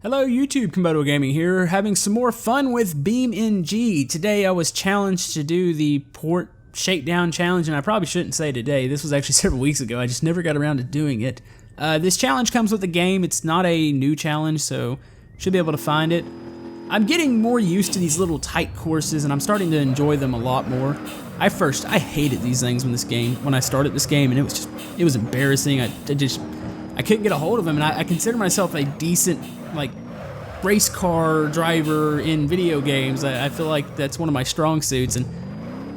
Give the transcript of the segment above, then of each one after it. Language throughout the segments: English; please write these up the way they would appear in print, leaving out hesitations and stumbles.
Hello YouTube, Komodo Gaming here, having some more fun with BeamNG. Today I was challenged to do the port Shakedown challenge, and I probably shouldn't say today. This was actually several weeks ago. I just never got around to doing it. This challenge comes with the game. It's not a new challenge, so should be able to find it. I'm getting more used to these little tight courses, and I'm starting to enjoy them a lot more. I hated these things when I started this game, and it was embarrassing. I couldn't get a hold of them, and I consider myself a decent race car driver in video games. I feel like that's one of my strong suits, and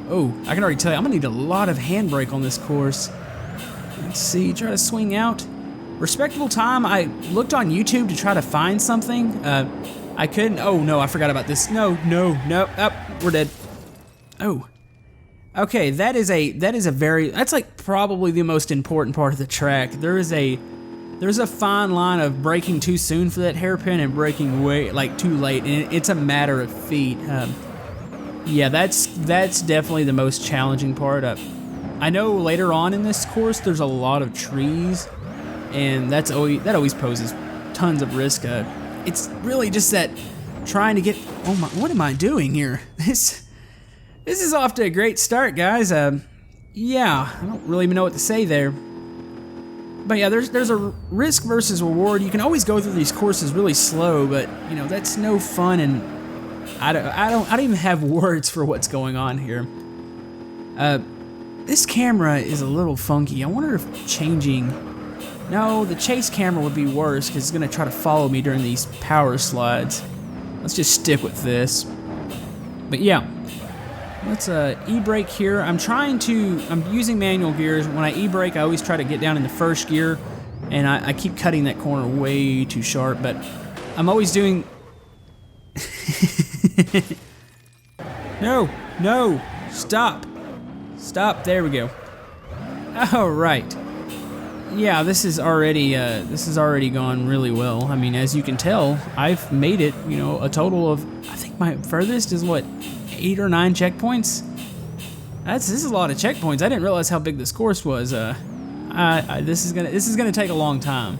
oh, I can already tell you, I'm gonna need a lot of handbrake on this course. Let's see, try to swing out. Respectable time, I looked on YouTube to try to find something. I couldn't, oh no, I forgot about this. No, we're dead. Oh. Okay, that's like probably the most important part of the track. There's a fine line of braking too soon for that hairpin and braking too late, and it's a matter of feet. Yeah, that's definitely the most challenging part. I know later on in this course there's a lot of trees, and that always poses tons of risk. It's really just that trying to get. Oh my! What am I doing here? This is off to a great start, guys. Yeah, I don't really even know what to say there. But yeah, there's a risk versus reward. You can always go through these courses really slow, but you know that's no fun, and I don't even have words for what's going on here. This camera is a little funky. I wonder if changing. No, the chase camera would be worse because it's gonna try to follow me during these power slides. Let's just stick with this. But yeah. Let's e-brake here. I'm using manual gears. When I e-brake, I always try to get down in the first gear, and I keep cutting that corner way too sharp, but I'm always doing... No, stop, there we go. All right. Yeah, this is already gone really well. I mean, as you can tell, I've made it, a total of, I think my furthest is what, 8 or 9 checkpoints? This is a lot of checkpoints. I didn't realize how big this course was. This is gonna take a long time.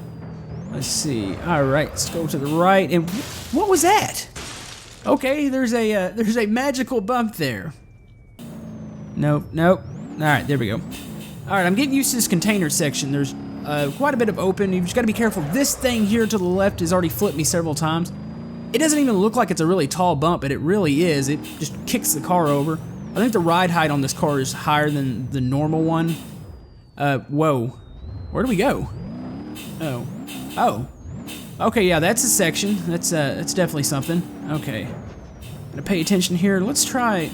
Let's see. All right, let's go to the right. And what was that? Okay, there's a magical bump there. Nope. All right, there we go. All right, I'm getting used to this container section. There's quite a bit of open. You've just got to be careful. This thing here to the left has already flipped me several times. It doesn't even look like it's a really tall bump, but it really is. It just kicks the car over. I think the ride height on this car is higher than the normal one. Whoa. Where do we go? Oh. Okay, yeah, that's a section. That's definitely something. Okay. Gonna pay attention here. Let's try...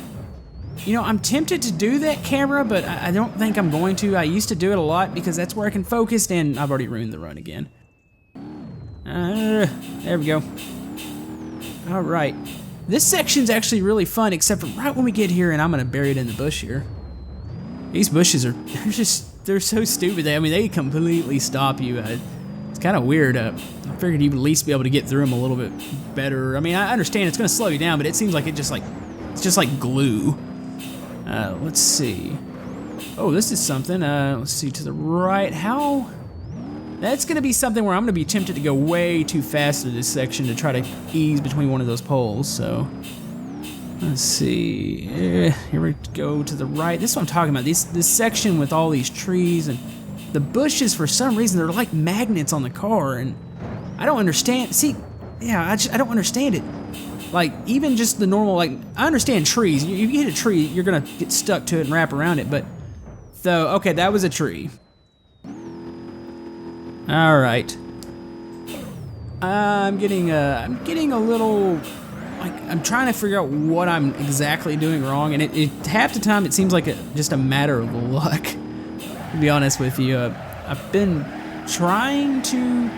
I'm tempted to do that camera, but I don't think I'm going to. I used to do it a lot because that's where I can focus, and I've already ruined the run again. There we go. All right. This section's actually really fun, except for right when we get here, and I'm gonna bury it in the bush here. These bushes they're so stupid. They completely stop you. It's kind of weird. I figured you'd at least be able to get through them a little bit better. I mean, I understand it's gonna slow you down, but it seems like it's just like glue. Let's see. Oh, this is something. Let's see, to the right. How? That's going to be something where I'm going to be tempted to go way too fast through this section to try to ease between one of those poles, so... Let's see. Here we go to the right. This is what I'm talking about. This section with all these trees and the bushes, for some reason, they're like magnets on the car, and I don't understand. See, yeah, I don't understand it. Like, even just the normal, I understand trees. You hit a tree, you're gonna get stuck to it and wrap around it, but... So, okay, that was a tree. Alright. I'm getting a little... I'm trying to figure out what I'm exactly doing wrong, and half the time it seems like just a matter of luck, to be honest with you. I've been trying to...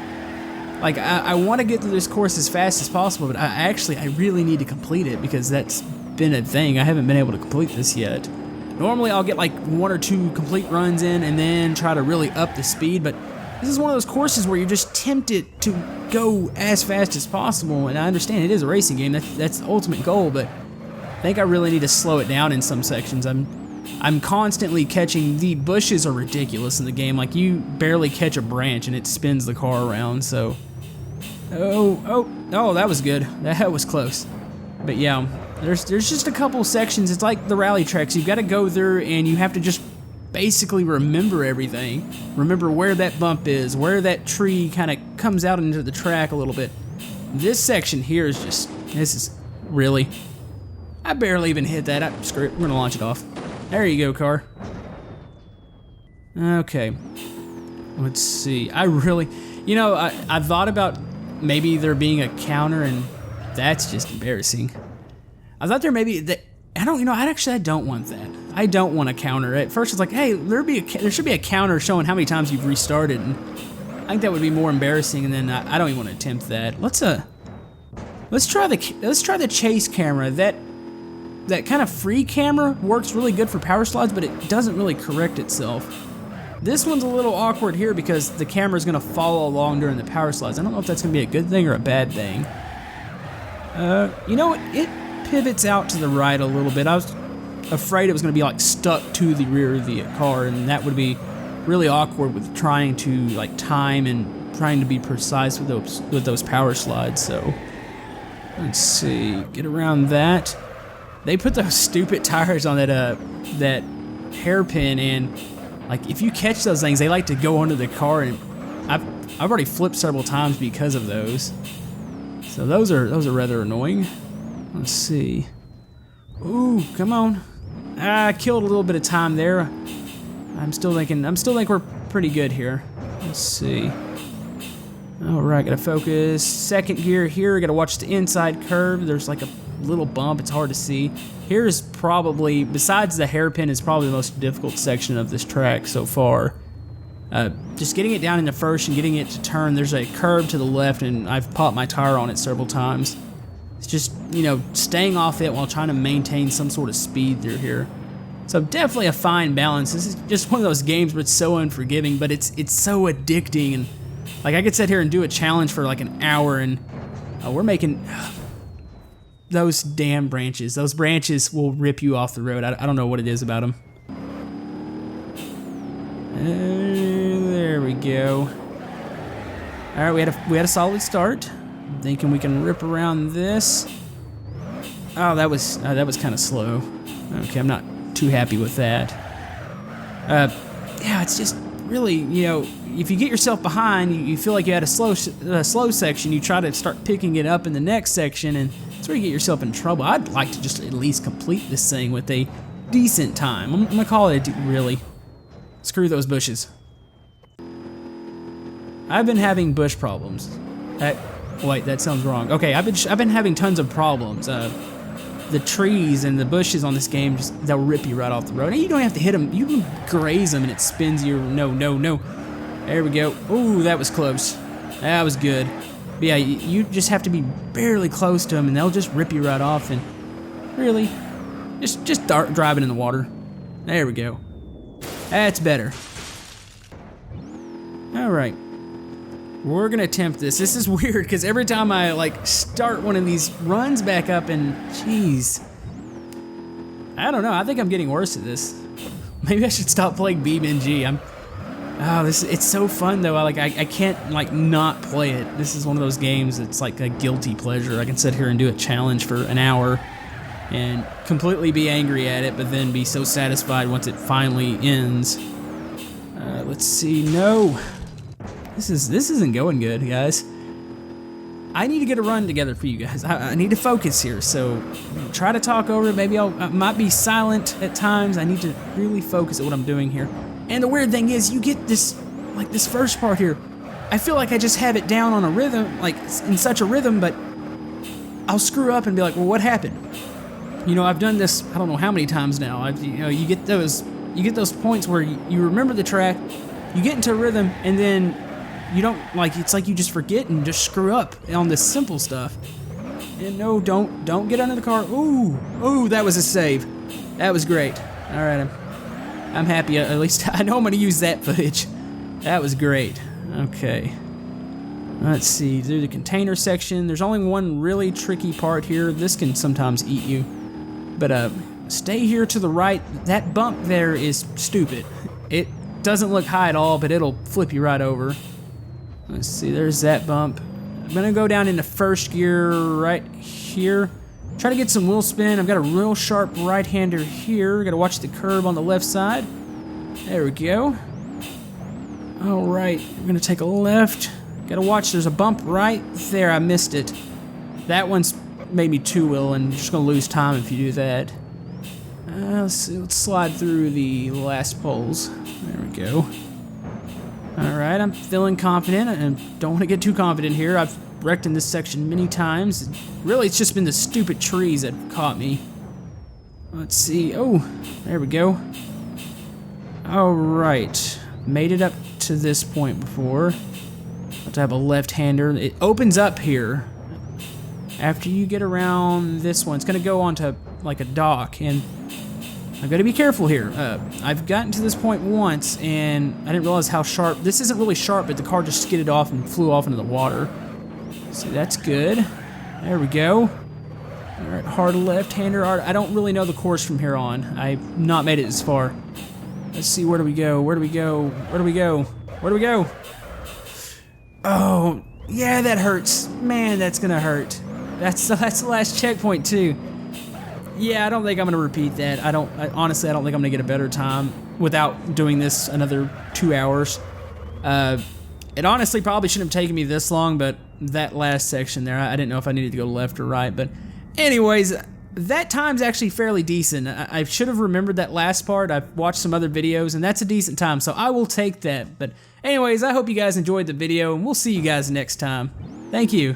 I want to get through this course as fast as possible, but I really need to complete it because that's been a thing. I haven't been able to complete this yet. Normally I'll get 1 or 2 complete runs in and then try to really up the speed, but this is one of those courses where you're just tempted to go as fast as possible, and I understand it is a racing game. That's the ultimate goal, but I think I really need to slow it down in some sections. I'm constantly catching... The bushes are ridiculous in the game. You barely catch a branch and it spins the car around, so... Oh, that was good. That was close. But yeah, there's just a couple sections. It's like the rally tracks. You've got to go through and you have to just basically remember everything. Remember where that bump is, where that tree kind of comes out into the track a little bit. This section here is just, this is really, I barely even hit that. Screw it, we're gonna launch it off. There you go, car. Okay, let's see. I really, you know, I thought about maybe there being a counter, and that's just embarrassing. I thought there maybe that, I don't want that. I don't want a counter. At first it's like, hey, there should be a counter showing how many times you've restarted, and I think that would be more embarrassing, and then I don't even want to attempt that. Let's try the chase camera. That kind of free camera works really good for power slides, but it doesn't really correct itself. This one's a little awkward here because the camera's gonna follow along during the power slides. I don't know if that's gonna be a good thing or a bad thing. You know what? It pivots out to the right a little bit. I was afraid it was gonna be like stuck to the rear of the car, and that would be really awkward with trying to like time and trying to be precise with those power slides. So let's see, get around that. They put those stupid tires on that hairpin, and like if you catch those things, they like to go under the car, and I've already flipped several times because of those. So those are rather annoying. Let's see. Ooh, come on. I killed a little bit of time there. I still think we're pretty good here. Let's see. All right, gotta focus. Second gear here, gotta watch the inside curve. There's like a little bump, it's hard to see. Here's probably, besides the hairpin, is probably the most difficult section of this track so far. Just getting it down into first and getting it to turn. There's a curve to the left, and I've popped my tire on it several times. It's just, you know, staying off it while trying to maintain some sort of speed through here. So definitely a fine balance. This is just one of those games where it's so unforgiving, but it's so addicting. And like I could sit here and do a challenge for like an hour, and we're making those damn branches. Those branches will rip you off the road. I don't know what it is about them. There we go. All right, we had a solid start. I'm thinking we can rip around this. Oh, that was kind of slow. Okay, I'm not too happy with that. Yeah, it's just really, you know, if you get yourself behind, you feel like you had a slow section, you try to start picking it up in the next section, and that's where you get yourself in trouble. I'd like to just at least complete this thing with a decent time. I'm gonna call it really. Screw those bushes. I've been having bush problems. Wait, that sounds wrong. Okay, I've been having tons of problems. The trees and the bushes on this game, they'll rip you right off the road. And you don't have to hit them. You can graze them and it spins you. No. There we go. Ooh, that was close. That was good. But yeah, you just have to be barely close to them and they'll just rip you right off. And really, just start driving in the water. There we go. That's better. All right. We're gonna attempt this. This is weird because every time I like start one of these runs back up, and jeez, I don't know. I think I'm getting worse at this. Maybe I should stop playing BeamNG. It's so fun though. I can't like not play it. This is one of those games that's like a guilty pleasure. I can sit here and do a challenge for an hour and completely be angry at it, but then be so satisfied once it finally ends. Let's see. No. This isn't going good, guys. I need to get a run together for you guys. I need to focus here, so try to talk over it. Maybe I might be silent at times. I need to really focus at what I'm doing here. And the weird thing is, you get this, like this first part here, I feel like I just have it down on a rhythm, like in such a rhythm, but I'll screw up and be like, well, what happened? You know, I've done this, I don't know how many times now. You get those points where you remember the track, you get into a rhythm, and then you don't, like, it's like you just forget and just screw up on this simple stuff. And no, don't get under the car. Ooh, that was a save. That was great. All right, I'm happy. At least I know I'm gonna use that footage. That was great. Okay. Let's see, through the container section. There's only one really tricky part here. This can sometimes eat you. But stay here to the right. That bump there is stupid. It doesn't look high at all, but it'll flip you right over. Let's see, there's that bump. I'm gonna go down into first gear right here. Try to get some wheel spin. I've got a real sharp right-hander here. Gotta watch the curb on the left side. There we go. All right, we're gonna take a left. Gotta watch, there's a bump right there. I missed it. That one's made me two-wheel, and you're just gonna lose time if you do that. Let's see, let's slide through the last poles. There we go. All right, I'm feeling confident, and don't want to get too confident here. I've wrecked in this section many times. Really, it's just been the stupid trees that caught me. Let's see. Oh, there we go. All right, made it up to this point before. Have to have a left-hander. It opens up here. After you get around this one, it's gonna go onto like a dock, and I've got to be careful here. I've gotten to this point once, and I didn't realize how sharp. This isn't really sharp, but the car just skidded off and flew off into the water. So that's good. There we go. All right, hard left-hander. I don't really know the course from here on. I've not made it this far. Let's see, where do we go? Where do we go? Where do we go? Where do we go? Oh, yeah, that hurts. Man, that's gonna hurt. That's the last checkpoint too. Yeah, I don't think I'm gonna repeat that. Honestly, I don't think I'm gonna get a better time without doing this another 2 hours. It honestly probably shouldn't have taken me this long, but that last section there, I didn't know if I needed to go left or right. But anyways, that time's actually fairly decent. I should have remembered that last part. I've watched some other videos, and that's a decent time, so I will take that. But anyways, I hope you guys enjoyed the video, and we'll see you guys next time. Thank you.